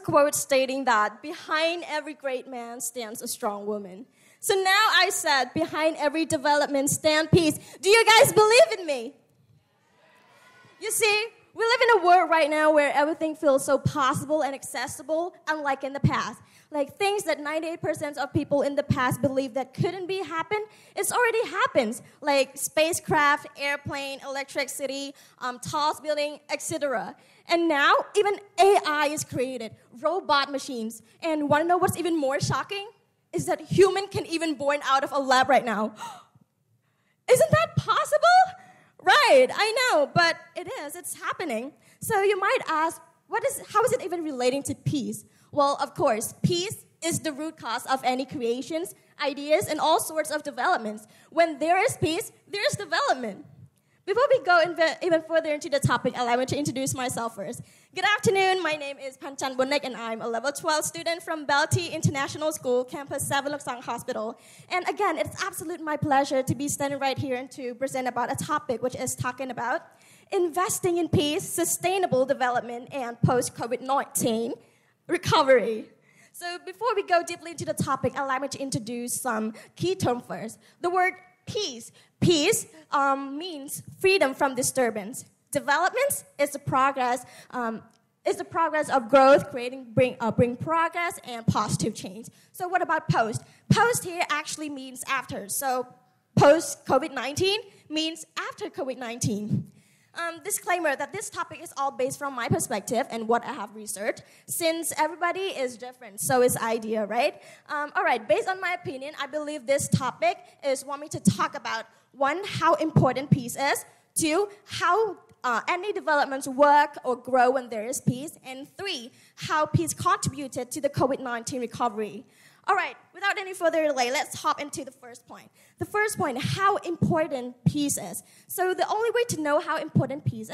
quote stating that behind every great man stands a strong woman. So now I said, behind every development stand peace. Do you guys believe in me? You see, we live in a world right now where everything feels so possible and accessible, unlike in the past. Like things that 98% of people in the past believed that couldn't be happen, it's already happens. Like spacecraft, airplane, electricity, tall building, etc. And now even AI is created, robot machines. And want to know what's even more shocking? Is that human can even born out of a lab right now. Isn't that possible? Right, I know, but it is. It's happening. So you might ask, how is it even relating to peace? Well, of course, peace is the root cause of any creations, ideas, and all sorts of developments. When there is peace, there is development. Before we go even further into the topic, allow me to introduce myself first. Good afternoon, my name is PHAN CHANBONICH, and I'm a level 12 student from BELTEI International School Campus, Loksang Hospital. And again, it's absolutely my pleasure to be standing right here and to present about a topic which is talking about investing in peace, sustainable development, and post-COVID-19 recovery. So before we go deeply into the topic, allow me to introduce some key terms first. The word peace. Peace means freedom from disturbance. Development is the progress of growth, bring progress and positive change. So what about post? Post here actually means after. So post COVID-19 means after COVID-19. Disclaimer that this topic is all based from my perspective and what I have researched, since everybody is different, so is idea, right? All right, based on my opinion, I believe this topic is want me to talk about, one, how important peace is, two, how any developments work or grow when there is peace, and three, how peace contributed to the COVID-19 recovery. All right, without any further delay, let's hop into the first point. The first point, how important peace is. So the only way to know how important peace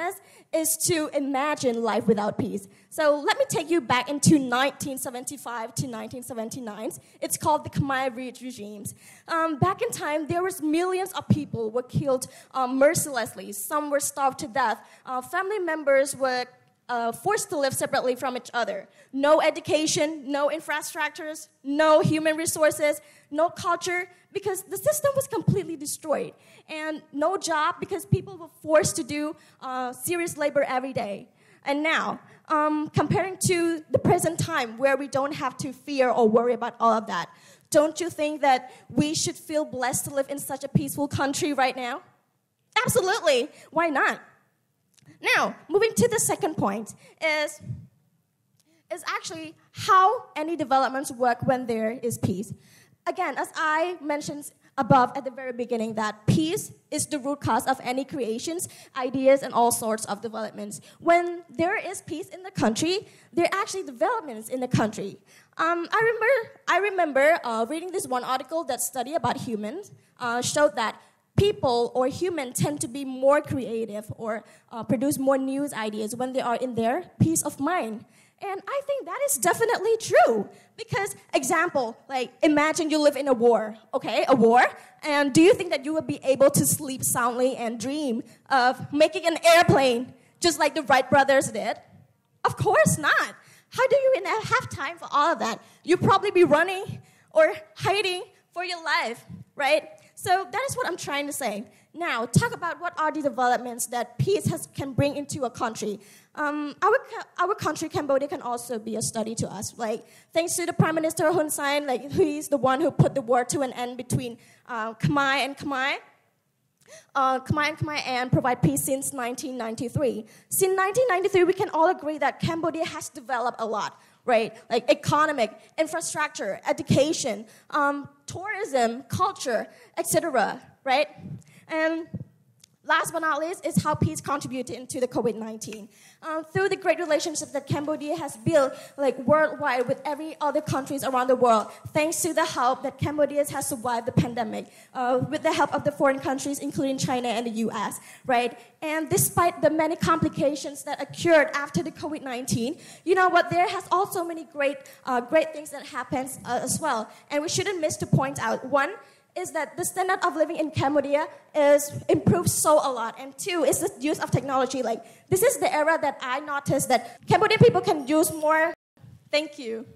is to imagine life without peace. So let me take you back into 1975 to 1979. It's called the Khmer Rouge regimes. Back in time, there was millions of people were killed mercilessly. Some were starved to death. Family members were forced to live separately from each other. No education, no infrastructures, no human resources, no culture, because the system was completely destroyed. And no job, because people were forced to do serious labor every day. And now, comparing to the present time where we don't have to fear or worry about all of that, don't you think that we should feel blessed to live in such a peaceful country right now? Absolutely. Why not? Now, moving to the second point is actually how any developments work when there is peace. Again, as I mentioned above at the very beginning, that peace is the root cause of any creations, ideas, and all sorts of developments. When there is peace in the country, there are actually developments in the country. I remember reading this one article that study about humans showed that people or humans tend to be more creative or produce more new ideas when they are in their peace of mind. And I think that is definitely true. Because, example, like imagine you live in a war, okay, a war, and do you think that you will be able to sleep soundly and dream of making an airplane just like the Wright brothers did? Of course not. How do you even have time for all of that? You'll probably be running or hiding for your life, right? So that is what I'm trying to say. Now, talk about what are the developments that peace can bring into a country. Our country, Cambodia, can also be a study to us. Like, thanks to the Prime Minister Hun Sen, like, who is the one who put the war to an end between Khmer and Khmer. And provide peace since 1993. Since 1993, we can all agree that Cambodia has developed a lot, right? Like economic, infrastructure, education, tourism, culture, etc., right? And last but not least is how peace contributed into the COVID-19. Through the great relationships that Cambodia has built like worldwide with every other countries around the world, thanks to the help that Cambodia has survived the pandemic, with the help of the foreign countries, including China and the US, right? And despite the many complications that occurred after the COVID-19, you know what, there has also many great things that happens as well. And we shouldn't miss to point out, one, is that the standard of living in Cambodia is improved so a lot. And two, is the use of technology. Like, this is the era that I noticed that Cambodian people can use more Thank you.